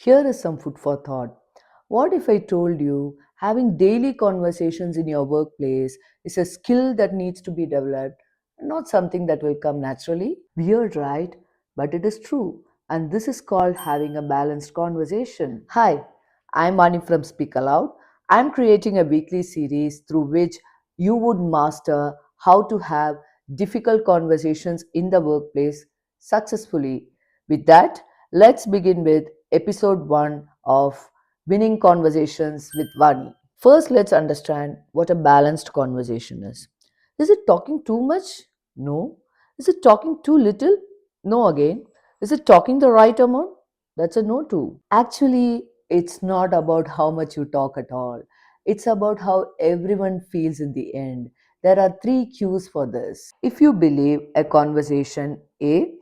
Here is some food for thought. What if I told you having daily conversations in your workplace is a skill that needs to be developed, not something that will come naturally? Weird, right? But it is true. And this is called having a balanced conversation. Hi, I'm Mani from Speak Aloud. I'm creating a weekly series through which you would master how to have difficult conversations in the workplace successfully. With that, let's begin with episode 1 of Winning Conversations with Vani. First, let's understand what a balanced conversation is. Is it talking too much? No. Is it talking too little? No again. Is it talking the right amount? That's a no too. Actually, it's not about how much you talk at all. It's about how everyone feels in the end. There are three cues for this. If you believe a conversation A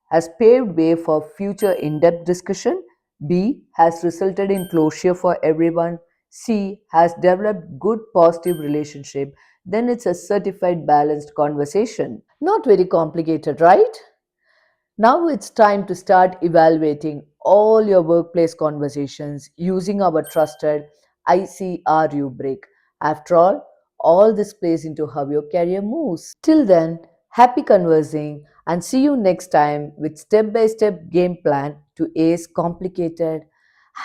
has paved way for future in depth discussion, B has resulted in closure for everyone, C has developed good positive relationship, then it's a certified balanced conversation. Not very complicated, right? Now it's time to start evaluating all your workplace conversations using our trusted ICR rubric. After all this plays into how your career moves. Till then, happy conversing and see you next time with step by step game plan to ace complicated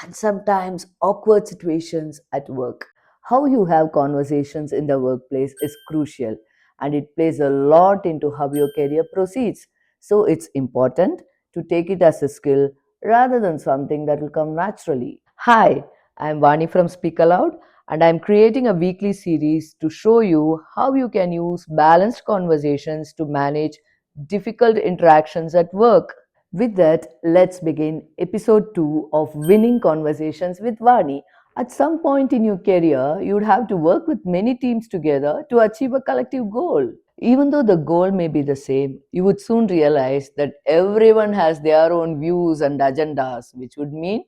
and sometimes awkward situations at work. How you have conversations in the workplace is crucial and it plays a lot into how your career proceeds. So it's important to take it as a skill rather than something that will come naturally. Hi, I'm Vani from Speak Aloud and I'm creating a weekly series to show you how you can use balanced conversations to manage difficult interactions at work. With that, let's begin episode 2 of Winning Conversations with Vani. At some point in your career, you'd have to work with many teams together to achieve a collective goal. Even though the goal may be the same, you would soon realize that everyone has their own views and agendas, which would mean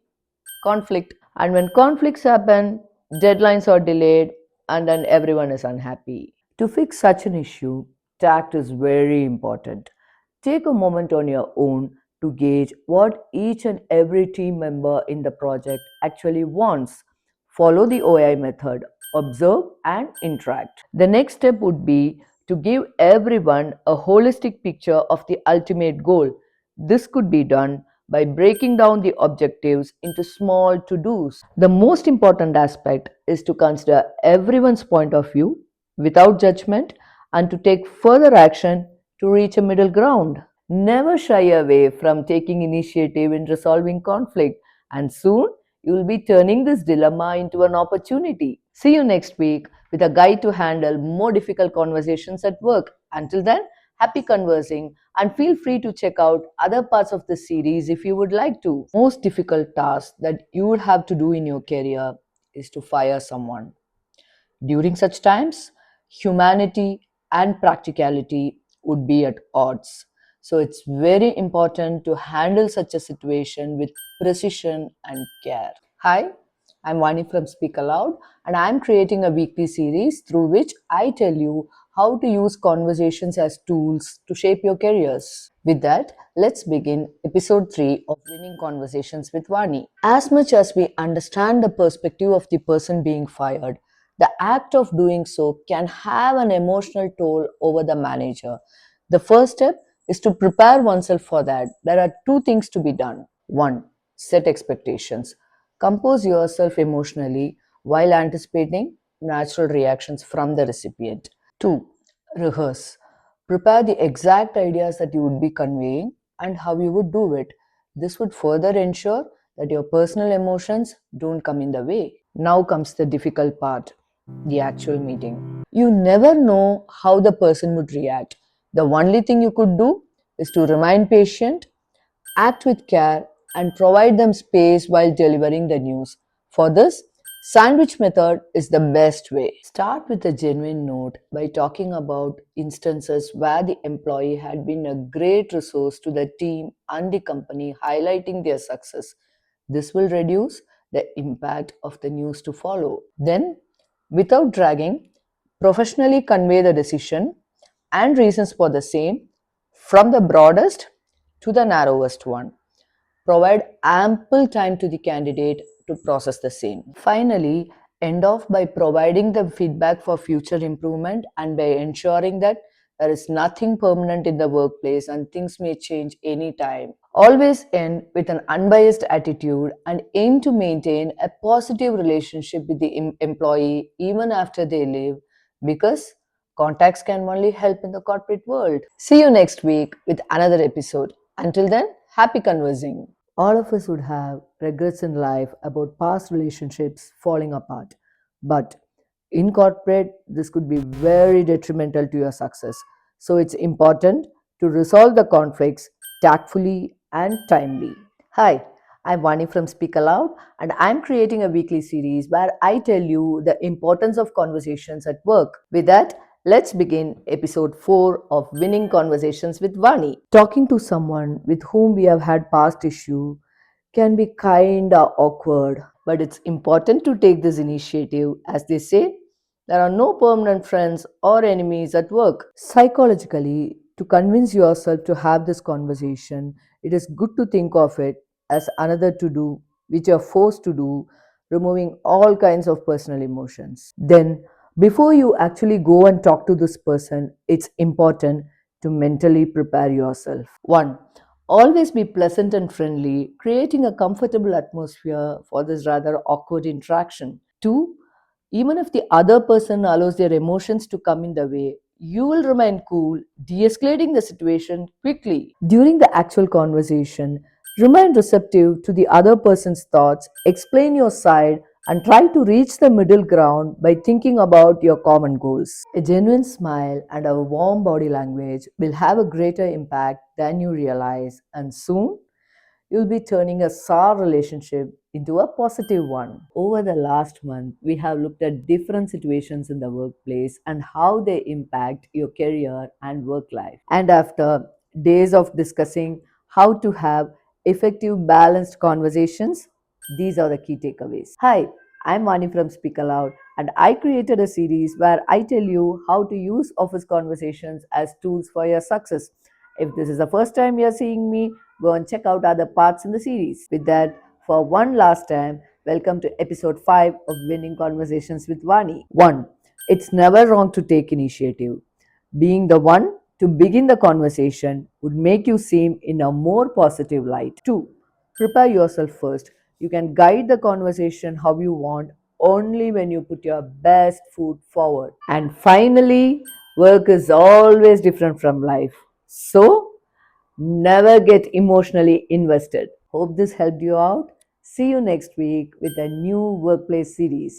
conflict. And when conflicts happen, deadlines are delayed, and then everyone is unhappy. To fix such an issue, tact is very important. Take a moment on your own to gauge what each and every team member in the project actually wants. Follow the OI method, observe and interact. The next step would be to give everyone a holistic picture of the ultimate goal. This could be done by breaking down the objectives into small to dos. The most important aspect is to consider everyone's point of view without judgment and to take further action to reach a middle ground. Never shy away from taking initiative in resolving conflict, and soon you will be turning this dilemma into an opportunity. See you next week with a guide to handle more difficult conversations at work. Until then, happy conversing and feel free to check out other parts of the series if you would like to. Most difficult task that you would have to do in your career is to fire someone. During such times, humanity and practicality would be at odds. So it's very important to handle such a situation with precision and care. Hi, I'm Vani from Speak Aloud, and I'm creating a weekly series through which I tell you how to use conversations as tools to shape your careers. With that, let's begin episode 3 of Winning Conversations with Vani. As much as we understand the perspective of the person being fired, the act of doing so can have an emotional toll over the manager. The first step is to prepare oneself for that. There are two things to be done. One, set expectations. Compose yourself emotionally while anticipating natural reactions from the recipient. Two, rehearse. Prepare the exact ideas that you would be conveying and how you would do it. This would further ensure that your personal emotions don't come in the way. Now comes the difficult part, the actual meeting. You never know how the person would react. The only thing you could do is to remain patient, act with care, and provide them space while delivering the news. For this, sandwich method is the best way. Start with a genuine note by talking about instances where the employee had been a great resource to the team and the company, highlighting their success. This will reduce the impact of the news to follow. Then, without dragging, professionally convey the decision and reasons for the same from the broadest to the narrowest one. provide ample time to the candidate to process the same. Finally, end off by providing them feedback for future improvement and by ensuring that there is nothing permanent in the workplace and things may change anytime. Always end with an unbiased attitude and aim to maintain a positive relationship with the employee even after they leave because contacts can only help in the corporate world. See you next week with another episode. Until then, happy conversing. All of us would have regrets in life about past relationships falling apart. But in corporate, this could be very detrimental to your success. So it's important to resolve the conflicts tactfully and timely. Hi, I'm Vani from Speak Aloud, and I'm creating a weekly series where I tell you the importance of conversations at work. With that, let's begin episode 4 of Winning Conversations with Vani. Talking to someone with whom we have had past issue can be kinda awkward, but it's important to take this initiative. As they say, there are no permanent friends or enemies at work. Psychologically, to convince yourself to have this conversation, it is good to think of it as another to do, which you're forced to do, removing all kinds of personal emotions. Then, before you actually go and talk to this person, it's important to mentally prepare yourself. 1. Always be pleasant and friendly, creating a comfortable atmosphere for this rather awkward interaction. 2. Even if the other person allows their emotions to come in the way, you will remain cool, de escalating the situation quickly. During the actual conversation, remain receptive to the other person's thoughts, explain your side, and try to reach the middle ground by thinking about your common goals. A genuine smile and a warm body language will have a greater impact than you realize, and soon you'll be turning a sour relationship into a positive one. Over the last month, we have looked at different situations in the workplace and how they impact your career and work life. And after days of discussing how to have effective, balanced conversations, these are the key takeaways. Hi, I'm Vani from Speak Aloud, and I created a series where I tell you how to use office conversations as tools for your success. If this is the first time you're seeing me, go and check out other parts in the series. With that, for one last time, welcome to episode 5 of Winning Conversations with Vani. 1. It's never wrong to take initiative. Being the one to begin the conversation would make you seem in a more positive light. 2. Prepare yourself first. You can guide the conversation how you want only when you put your best foot forward. And finally, work is always different from life. So, never get emotionally invested. Hope this helped you out. See you next week with a new workplace series.